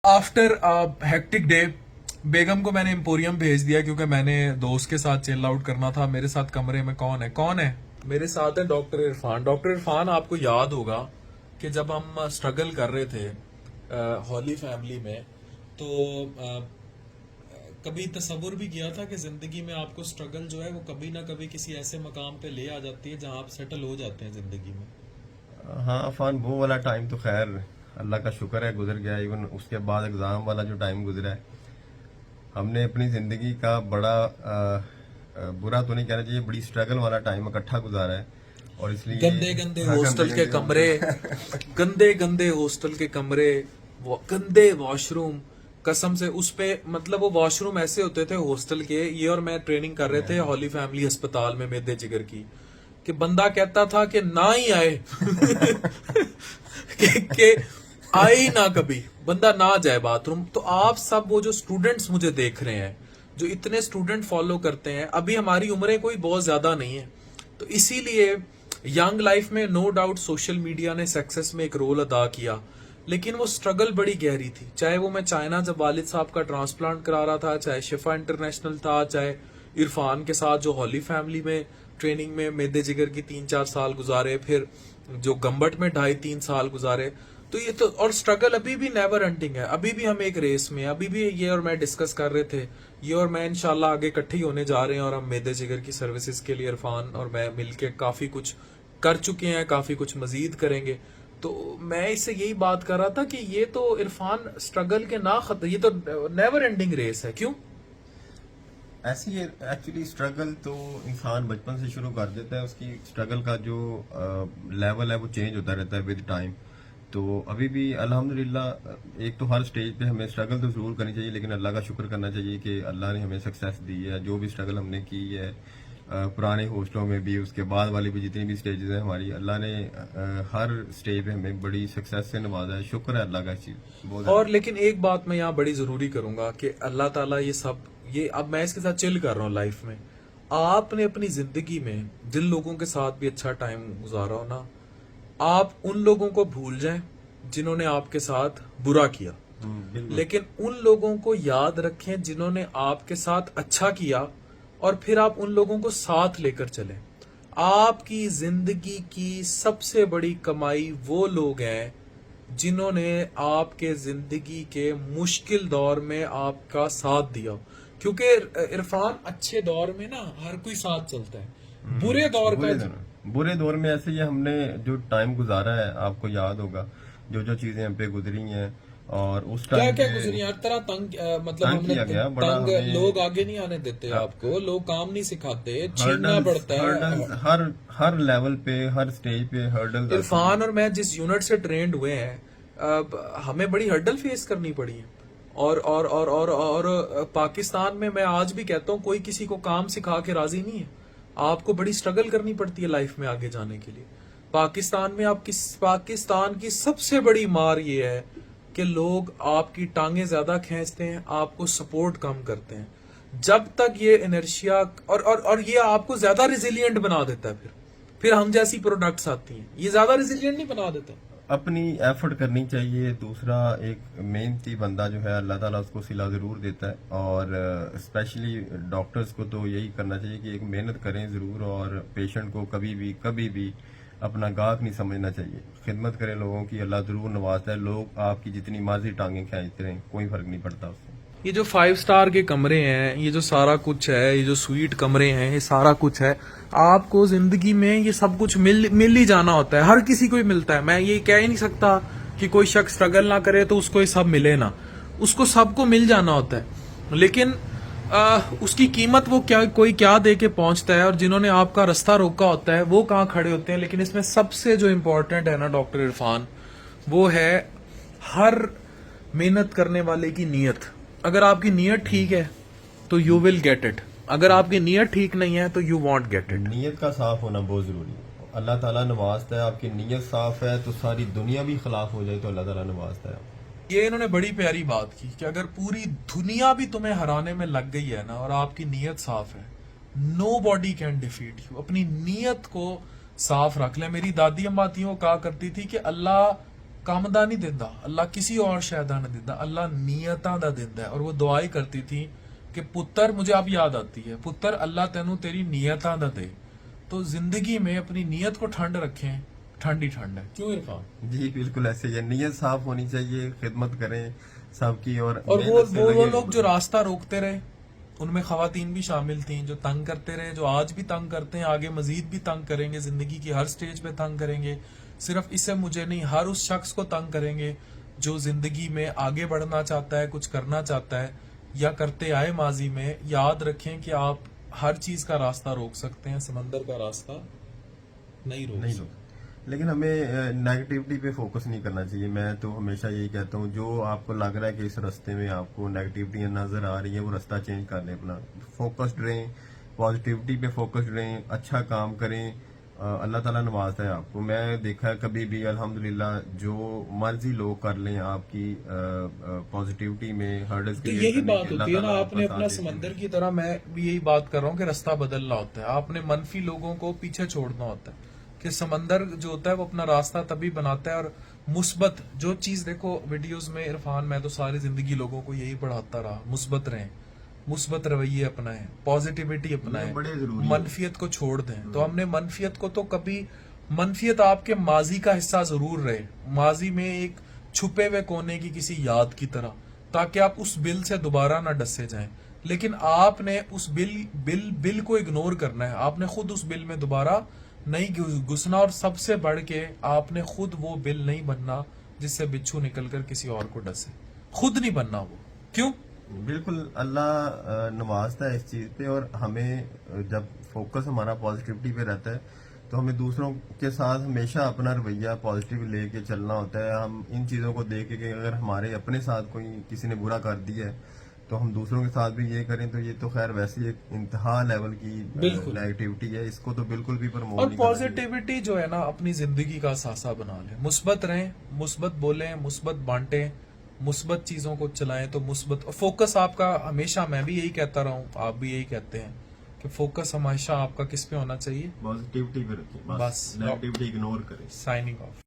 After hectic day बेगम को मैंने emporium भेज दिया क्योंकि मैंने दोस्त के साथ चिल आउट करना था। मेरे साथ कमरे में कौन है मेरे साथ है डॉक्टर इरफान। डॉक्टर इरफान, आपको याद होगा कि जब हम स्ट्रगल कर रहे थे हॉली फैमिली में, तो कभी तसव्वुर भी किया था कि जिंदगी में आपको स्ट्रगल जो है वो कभी ना कभी किसी ऐसे मकाम पे ले आ जाती है जहां आप सेटल हो जाते हैं जिंदगी में। हाँ अफान, वो वाला टाइम तो खैर अल्लाह का शुक्र है गुजर गया। इवन उसके बाद एग्ज़ाम वाला जो टाइम गुजरा है, हमने अपनी ज़िंदगी का बड़ा बुरा तो नहीं कहना चाहिए, बड़ी स्ट्रगल वाला टाइम इकट्ठा गुजारा है। और इसलिए गंदे गंदे हॉस्टल के कमरे, गंदे गंदे हॉस्टल के कमरे, गंदे वॉशरूम, कसम से उस पे मतलब वो वॉशरूम ऐसे होते थे हॉस्टल के। ये और मैं ट्रेनिंग कर रहे थे हॉली फैमिली अस्पताल में मेदे जिगर की, कि बंदा कहता था कि ना ही आए कि आए ही ना, कभी बंदा ना जाए बाथरूम। तो आप सब वो जो स्टूडेंट्स मुझे देख रहे हैं, जो इतने स्टूडेंट फॉलो करते हैं, अभी हमारी उम्रें कोई बहुत ज्यादा नहीं है, तो इसीलिए यंग लाइफ में नो डाउट सोशल मीडिया ने सक्सेस में एक रोल अदा किया, लेकिन वो स्ट्रगल बड़ी गहरी थी। चाहे वो मैं चाइना जब वालिद साहब का ट्रांसप्लांट करा रहा था, चाहे शिफा इंटरनेशनल था, चाहे इरफान के साथ जो हॉली फैमिली में ट्रेनिंग में मेदे जिगर की 3-4 साल गुजारे, फिर जो गम्बट में 2.5-3 साल गुजारे। तो ये तो, और स्ट्रगल अभी भी नेवर एंडिंग है, अभी भी हम एक रेस में, अभी भी ये और मैं डिस्कस कर रहे थे, ये और मैं इंशाल्लाह आगे इकट्ठे ही होने जा रहे हैं, और हम मेदे जिगर की सर्विसेज के लिए इरफान और मैं मिलके काफी कुछ कर चुके हैं, काफी कुछ मजीद करेंगे। तो मैं इससे यही बात कर रहा था कि ये तो इरफान स्ट्रगल के ना खत्म, ये तो नेवर एंडिंग रेस है। क्यों? ऐसी एक्चुअली स्ट्रगल तो इंसान बचपन से शुरू कर देता है। उसकी स्ट्रगल का जो लेवल है वो चेंज होता रहता है विद टाइम। तो अभी भी अल्हम्दुलिल्लाह एक तो हर स्टेज पे हमें स्ट्रगल तो जरूर करनी चाहिए, लेकिन अल्लाह का शुक्र करना चाहिए कि अल्लाह ने हमें सक्सेस दी है। जो भी स्ट्रगल हमने की है पुराने हॉस्टलों में भी, उसके बाद वाली भी जितनी भी स्टेजेस हैं हमारी, अल्लाह ने हर स्टेज पे हमें बड़ी सक्सेस से नवाजा है। शुक्र है अल्लाह का इस चीज। और लेकिन एक बात मैं यहाँ बड़ी जरूरी करूंगा कि अल्लाह ताला ये अब मैं इसके साथ चिल कर रहा हूँ लाइफ में। आपने अपनी जिंदगी में जिन लोगों के साथ भी अच्छा टाइम गुजारा हो ना, आप उन लोगों को भूल जाएं जिन्होंने आपके साथ बुरा किया, लेकिन उन लोगों को याद रखें जिन्होंने आपके साथ अच्छा किया, और फिर आप उन लोगों को साथ लेकर चलें। आपकी जिंदगी की सबसे बड़ी कमाई वो लोग हैं जिन्होंने आपके जिंदगी के मुश्किल दौर में आपका साथ दिया। क्योंकि इरफान, अच्छे दौर में ना हर कोई साथ चलता है, बुरे दौर बुरे दौर में ऐसे ही हमने जो टाइम गुजारा है, आपको याद होगा जो जो चीजें हम पे गुजरी हैं, और उस टाइम क्या गुजरी हर तरह मतलब हमने तंग लोग आगे नहीं आने देते, आपको लोग काम नहीं सिखाते, छीनना पड़ता है हर लेवल पे, हर स्टेज पे हर्डल। इरफान और मैं जिस यूनिट से ट्रेंड हुए हैं, हमें बड़ी हर्डल फेस करनी पड़ी है। और पाकिस्तान में मैं आज भी कहता हूँ कोई किसी को काम सिखा के राजी नहीं है। आपको बड़ी स्ट्रगल करनी पड़ती है लाइफ में आगे जाने के लिए। पाकिस्तान में पाकिस्तान की सबसे बड़ी मार ये है कि लोग आपकी टांगे ज्यादा खींचते हैं, आपको सपोर्ट कम करते हैं। जब तक ये इनर्शिया और ये आपको ज्यादा रिजिलियंट बना देता है, फिर हम जैसी प्रोडक्ट्स आती हैं, ये ज्यादा रिजिलियंट नहीं बना देता। अपनी एफर्ट करनी चाहिए। दूसरा, एक मेहनती बंदा जो है अल्लाह ताला उसको सिला जरूर देता है, और स्पेशली डॉक्टर्स को तो यही करना चाहिए कि एक मेहनत करें जरूर, और पेशेंट को कभी भी अपना गाहक नहीं समझना चाहिए। खिदमत करें लोगों की, अल्लाह जरूर नवाजता है। लोग आपकी जितनी मर्जी टांगे खींचते रहें, कोई फर्क नहीं पड़ता उससे। ये जो 5 स्टार के कमरे हैं, ये जो सारा कुछ है, ये जो स्वीट कमरे हैं, ये सारा कुछ है, आपको जिंदगी में ये सब कुछ मिल ही जाना होता है। हर किसी को ही मिलता है। मैं ये कह ही नहीं सकता कि कोई शख्स स्ट्रगल ना करे तो उसको ये सब मिले ना, उसको सबको मिल जाना होता है। लेकिन उसकी कीमत वो कोई क्या दे के पहुंचता है, और जिन्होंने आपका रास्ता रोका होता है वो कहाँ खड़े होते हैं। लेकिन इसमें सबसे जो इम्पोर्टेंट है ना डॉक्टर इरफान, वो है हर मेहनत करने वाले की नीयत। अगर आपकी नीयत ठीक है तो यू विल गेट इट, अगर आपकी नीयत ठीक नहीं है तो यू वॉन्ट गेट इट। नीयत का साफ होना बहुत जरूरी है। अल्लाह ताला नवाजता है। आपकी नीयत साफ है तो सारी दुनिया भी खिलाफ हो जाए तो अल्लाह ताला नवाजता है। ये इन्होंने बड़ी प्यारी बात की कि अगर पूरी दुनिया भी तुम्हें हराने में लग गई है ना, और आपकी नीयत साफ है, nobody can defeat you. अपनी नीयत को साफ रख ले। मेरी दादी अम्मा थी, वो कहा करती थी कि अल्लाह ਕੰਮ ਨਹੀਂ ਦਿੰਦਾ, ਅੱਲਾ ਕਿਸੇ और शै दा नहीं दिंदा, अल्लाह ਨੀਅਤਾਂ ਦਾ ਦਿੰਦਾ ਹੈ। और वो दुआ ही करती थी कि पुत्र, मुझे अब याद आती है, पुत्र अल्लाह तेनू तेरी नीयतां दा दे। तो जिंदगी में अपनी नीयत को ठंड रखें, ठंड ही ठंड है। क्यों इरफान? जी बिल्कुल ऐसे ही है, नीयत साफ होनी चाहिए, खिदमत करें सबकी। और और मेहनत से वो लगे लोग जो रास्ता रोकते रहे, उनमें खवातीन भी शामिल थी, जो तंग करते रहे, जो आज भी तंग करते हैं, आगे मजीद भी तंग करेंगे, जिंदगी की हर स्टेज पे तंग करेंगे। सिर्फ इससे मुझे नहीं, हर उस शख्स को तंग करेंगे जो जिंदगी में आगे बढ़ना चाहता है, कुछ करना चाहता है या करते आए माजी में। याद रखें कि आप हर चीज का रास्ता रोक सकते हैं, समंदर का रास्ता नहीं रोक नहीं सकते। लोग, लेकिन हमें नेगेटिविटी पे फोकस नहीं करना चाहिए। मैं तो हमेशा यही कहता हूँ, जो आपको लग रहा है कि इस रास्ते में आपको नेगेटिविटी नजर आ रही है, वो रास्ता चेंज कर लें अपना। फोकस्ड रहें, पॉजिटिविटी पे फोकस्ड रहें, अच्छा काम करें, अल्लाह ताला नवाजता है आपको। मैं देखा है कभी भी अल्हम्दुलिल्लाह जो मर्जी लोग कर लें आपकी पॉजिटिविटी में हर्डल्स तो यही बात होती है ना, आपने अपना समंदर की तरह, मैं भी यही बात कर रहा हूँ कि रास्ता बदलना होता है, आपने मनफी लोगों को पीछे छोड़ना होता है। कि समंदर जो होता है वो अपना रास्ता तभी बनाता है, और मुस्बत जो चीज, देखो वीडियोस में इरफान, मैं तो सारी जिंदगी लोगों को यही पढ़ाता रहा, मुस्बत रहें, मुस्बत रवैये अपनाएं, पॉजिटिविटी अपनाएं, बड़े जरूरी है। मनफियत को छोड़ दें। तो हमने मनफियत को तो कभी, मनफियत आपके माजी का हिस्सा जरूर रहे, माजी में एक छुपे हुए कोने की किसी याद की तरह, ताकि आप उस बिल से दोबारा ना डसे जाएं। लेकिन आपने उस बिल को इग्नोर करना है, आपने खुद उस बिल में दोबारा नहीं घुसना, और सबसे बढ़ के आपने खुद वो बिल नहीं बनना जिससे बिच्छू निकलकर किसी और को डसे, खुद नहीं बनना वो। क्यों? बिल्कुल, अल्लाह नवाजता है इस चीज पे। और हमें जब फोकस हमारा पॉजिटिविटी पे रहता है तो हमें दूसरों के साथ हमेशा अपना रवैया पॉजिटिव लेके चलना होता है। हम इन चीजों को देख के कि अगर हमारे अपने साथ कोई किसी ने बुरा कर दिया है तो हम दूसरों के साथ भी ये करें, तो ये तो खैर वैसे ही एक इंतहा लेवल की नेगेटिविटी है, इसको तो बिल्कुल भी प्रमोट और नहीं करना चाहिए। पॉजिटिविटी जो है ना, अपनी जिंदगी का सासा बना लें, मुस्बत रहें, मुस्बत बोलें, मुस्बत बांटें, मुस्बत चीजों को चलाएं। तो मुस्बत फोकस आपका हमेशा, मैं भी यही कहता रहा हूं, आप भी यही कहते हैं कि फोकस हमेशा आपका किस पे होना चाहिए? पॉजिटिविटी पे रखें, बस बस। नेगेटिविटी इग्नोर करें। Signing off.